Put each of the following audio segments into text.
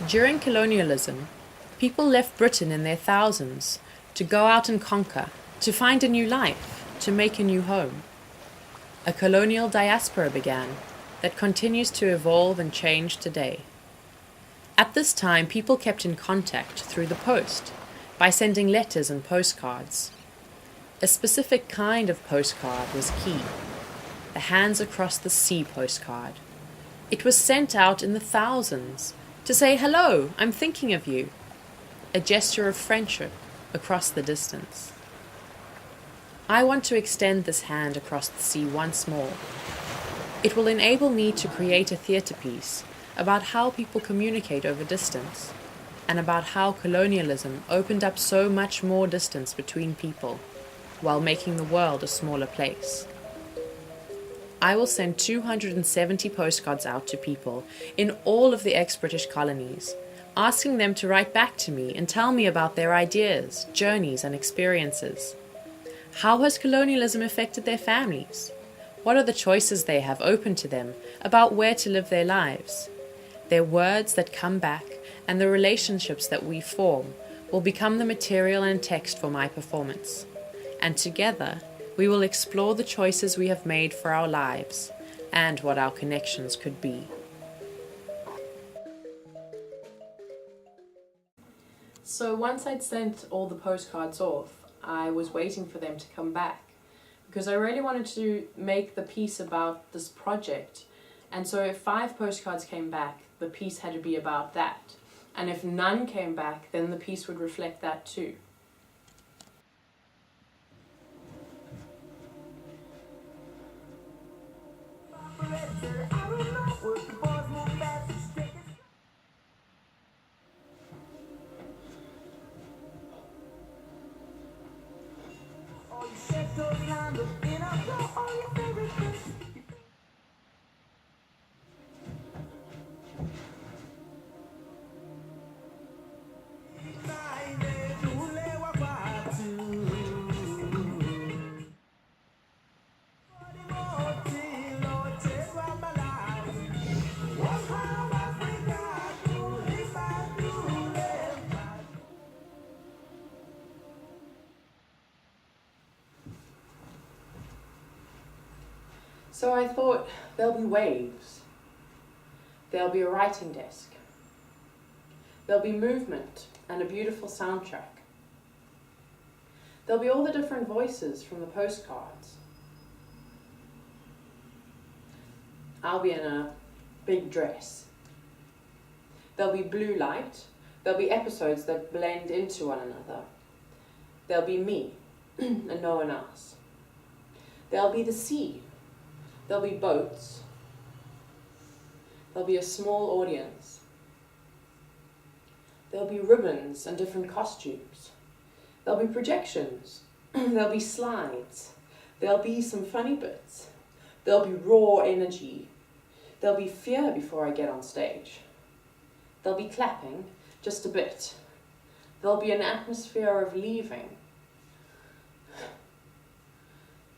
During colonialism, people left Britain in their thousands to go out and conquer, to find a new life, to make a new home. A colonial diaspora began that continues to evolve and change today. At this time, people kept in contact through the post by sending letters and postcards. A specific kind of postcard was key, the Hands Across the Sea postcard. It was sent out in the thousands to say, "Hello, I'm thinking of you," a gesture of friendship across the distance. I want to extend this hand across the sea once more. It will enable me to create a theatre piece about how people communicate over distance, and about how colonialism opened up so much more distance between people, while making the world a smaller place. I will send 270 postcards out to people in all of the ex-British colonies, asking them to write back to me and tell me about their ideas, journeys, and experiences. How has colonialism affected their families? What are the choices they have open to them about where to live their lives? Their words that come back and the relationships that we form will become the material and text for my performance. And together, we will explore the choices we have made for our lives and what our connections could be. So once I'd sent all the postcards off, I was waiting for them to come back because I really wanted to make the piece about this project. And so if 5 postcards came back, the piece had to be about that. And if none came back, then the piece would reflect that too. So I thought, there'll be waves, there'll be a writing desk, there'll be movement and a beautiful soundtrack. There'll be all the different voices from the postcards. I'll be in a big dress. There'll be blue light, there'll be episodes that blend into one another. There'll be me and no one else. There'll be the sea. There'll be boats. There'll be a small audience. There'll be ribbons and different costumes. There'll be projections. There'll be slides. There'll be some funny bits. There'll be raw energy. There'll be fear before I get on stage. There'll be clapping, just a bit. There'll be an atmosphere of leaving.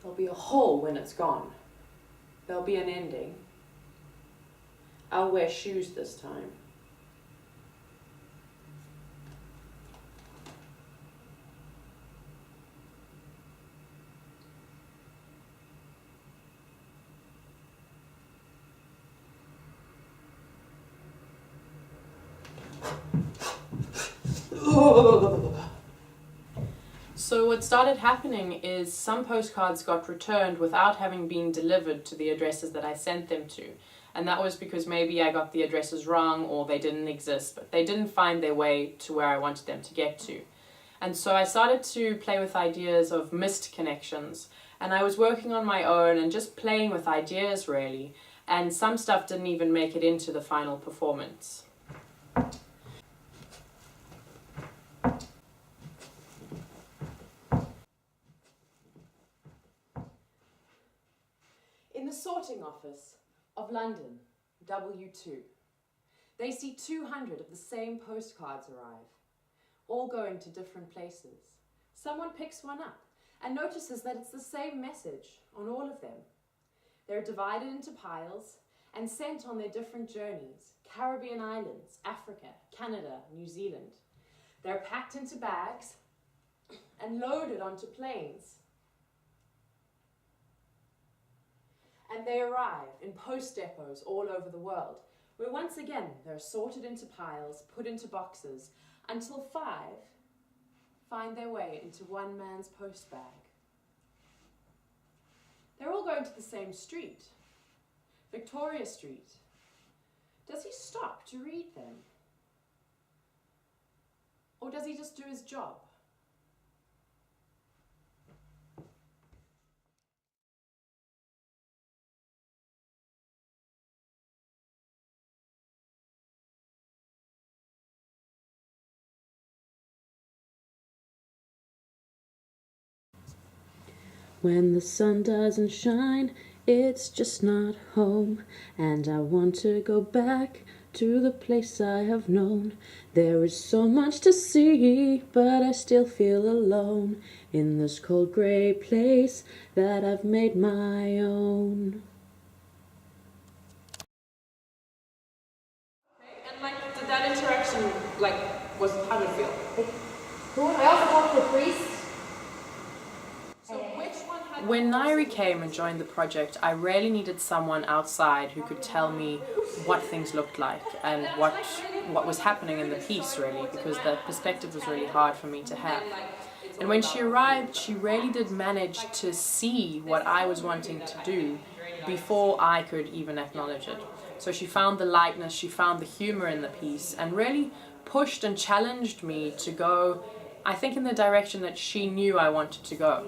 There'll be a hole when it's gone. There'll be an ending. I'll wear shoes this time. So what started happening is some postcards got returned without having been delivered to the addresses that I sent them to. And that was because maybe I got the addresses wrong or they didn't exist, but they didn't find their way to where I wanted them to get to. And so I started to play with ideas of missed connections, and I was working on my own and just playing with ideas really, and some stuff didn't even make it into the final performance. In the sorting office of London, W2, they see 200 of the same postcards arrive, all going to different places. Someone picks one up and notices that it's the same message on all of them. They're divided into piles, and sent on their different journeys, Caribbean islands, Africa, Canada, New Zealand. They're packed into bags and loaded onto planes. And they arrive in post depots all over the world, where once again they're sorted into piles, put into boxes, until 5 find their way into one man's post bag. They're all going to the same street, Victoria Street. Does he stop to read them? Or does he just do his job? When the sun doesn't shine, it's just not home, and I want to go back to the place I have known. There is so much to see, but I still feel alone in this cold grey place that I've made my own. And did that interaction, how did it feel? Cool. I also worked with priests. When Nairi came and joined the project, I really needed someone outside who could tell me what things looked like and what was happening in the piece, really, because the perspective was really hard for me to have. And when she arrived, she really did manage to see what I was wanting to do before I could even acknowledge it. So she found the lightness, she found the humor in the piece, and really pushed and challenged me to go, I think, in the direction that she knew I wanted to go.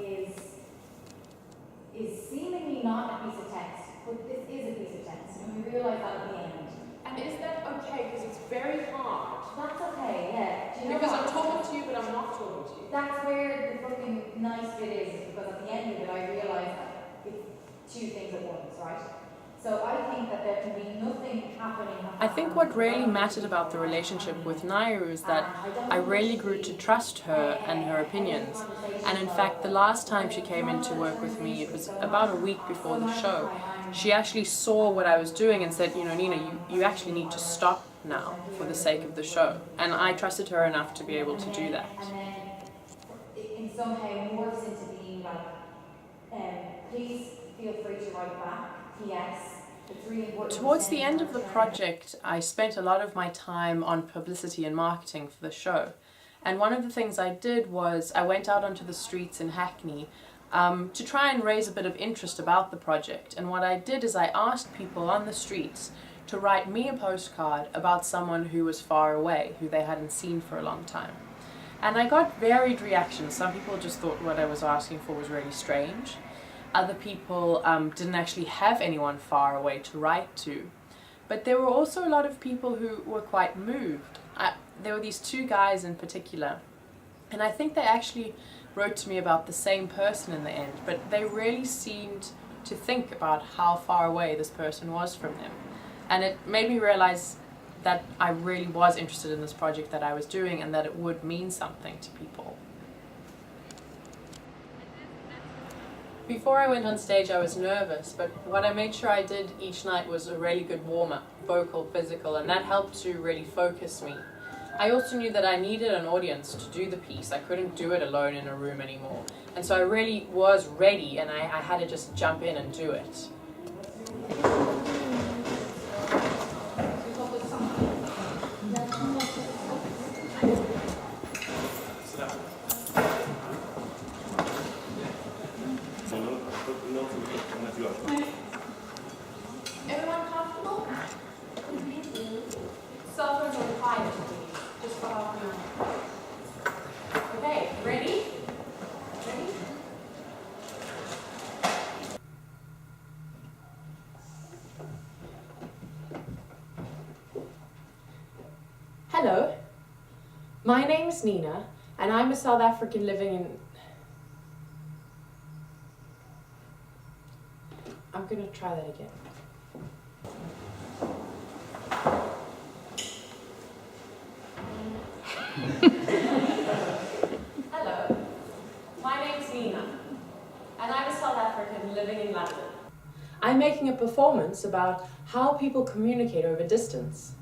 Is seemingly not a piece of text, but this is a piece of text, and we realise that at the end. And is that okay? Because it's very hard. That's okay, yeah. Do you know because what? I'm talking to you, but I'm not talking to you. That's where the fucking nice bit is because at the end of it I realised that it's 2 things at once, right? So I think that there can be nothing happening. I think what really mattered about the relationship with Nairu is that I really grew to trust her and her opinions. And in fact, the last time she came in to work with me, it was about a week before the show, she actually saw what I was doing and said, you know, Nina, you actually need to stop now for the sake of the show. And I trusted her enough to be able to do that. And then in some way morphs into being like, please feel free to write back. P.S. Towards the end of the project, I spent a lot of my time on publicity and marketing for the show. And one of the things I did was I went out onto the streets in Hackney to try and raise a bit of interest about the project. And what I did is I asked people on the streets to write me a postcard about someone who was far away, who they hadn't seen for a long time. And I got varied reactions. Some people just thought what I was asking for was really strange. Other people didn't actually have anyone far away to write to. But there were also a lot of people who were quite moved. There were these 2 guys in particular, and I think they actually wrote to me about the same person in the end, but they really seemed to think about how far away this person was from them. And it made me realize that I really was interested in this project that I was doing and that it would mean something to people. Before I went on stage, I was nervous, but what I made sure I did each night was a really good warm-up, vocal, physical, and that helped to really focus me. I also knew that I needed an audience to do the piece. I couldn't do it alone in a room anymore. And so I really was ready, and I had to just jump in and do it. Everyone comfortable? Cell phones are quiet, please, just for half an hour. Okay, ready? Ready? Hello, my name is Nina, and I'm a South African living in... I'm going to try that again. Hello, my name's Nina, and I'm a South African living in London. I'm making a performance about how people communicate over distance.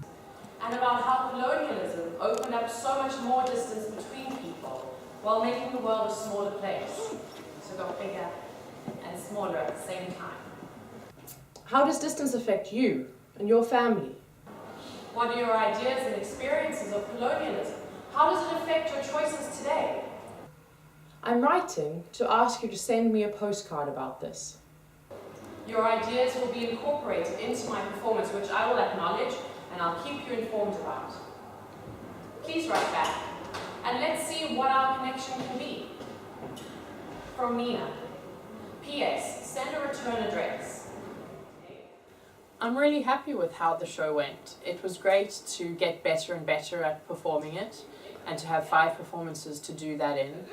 And about how colonialism opened up so much more distance between people while making the world a smaller place. So it got bigger and smaller at the same time. How does distance affect you and your family? What are your ideas and experiences of colonialism? How does it affect your choices today? I'm writing to ask you to send me a postcard about this. Your ideas will be incorporated into my performance, which I will acknowledge and I'll keep you informed about. Please write back and let's see what our connection can be. From Nina. P.S. Send a return address. I'm really happy with how the show went. It was great to get better and better at performing it and to have 5 performances to do that in.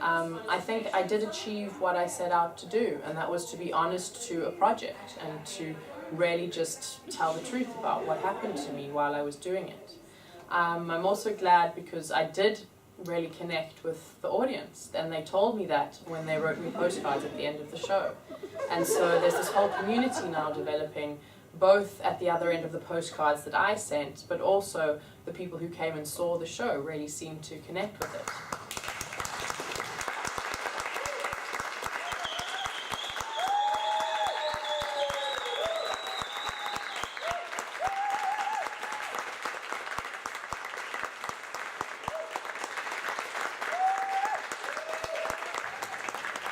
I think I did achieve what I set out to do, and that was to be honest to a project and to really just tell the truth about what happened to me while I was doing it. I'm also glad because I did really connect with the audience, and they told me that when they wrote me postcards at the end of the show. And so there's this whole community now developing, both at the other end of the postcards that I sent, but also the people who came and saw the show really seemed to connect with it.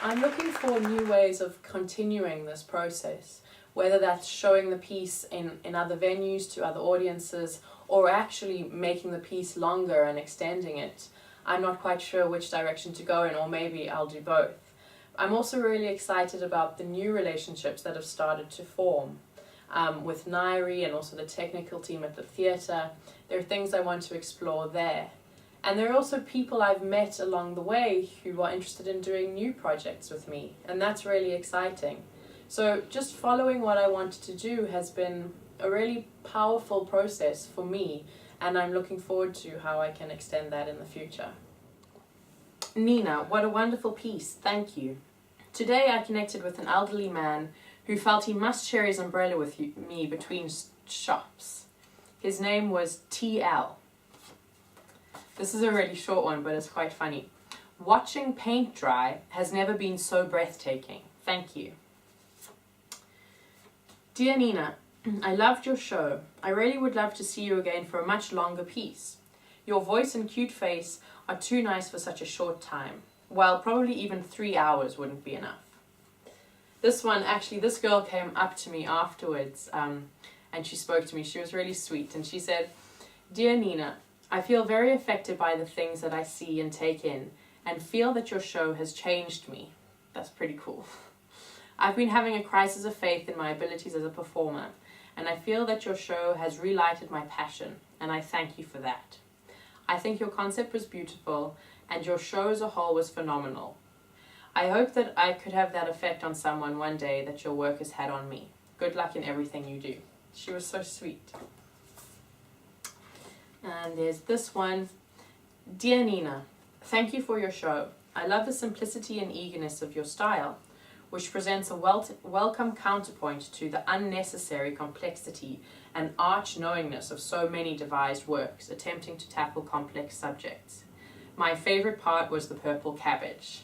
I'm looking for new ways of continuing this process, whether that's showing the piece in other venues to other audiences, or actually making the piece longer and extending it. I'm not quite sure which direction to go in, or maybe I'll do both. I'm also really excited about the new relationships that have started to form with Nairi and also the technical team at the theatre. There are things I want to explore there. And there are also people I've met along the way who are interested in doing new projects with me, and that's really exciting. So just following what I wanted to do has been a really powerful process for me, and I'm looking forward to how I can extend that in the future. Nina, what a wonderful piece, thank you. Today I connected with an elderly man who felt he must share his umbrella with me between shops. His name was TL. This is a really short one, but it's quite funny. Watching paint dry has never been so breathtaking. Thank you. Dear Nina, I loved your show. I really would love to see you again for a much longer piece. Your voice and cute face are too nice for such a short time. Well, probably even 3 hours wouldn't be enough. This one, actually, this girl came up to me afterwards and she spoke to me. She was really sweet and she said, Dear Nina, I feel very affected by the things that I see and take in, and feel that your show has changed me. That's pretty cool. I've been having a crisis of faith in my abilities as a performer, and I feel that your show has relighted my passion, and I thank you for that. I think your concept was beautiful, and your show as a whole was phenomenal. I hope that I could have that effect on someone one day that your work has had on me. Good luck in everything you do. She was so sweet. And there's this one. Dear Nina, thank you for your show. I love the simplicity and eagerness of your style, which presents a welcome counterpoint to the unnecessary complexity and arch-knowingness of so many devised works attempting to tackle complex subjects. My favorite part was the purple cabbage.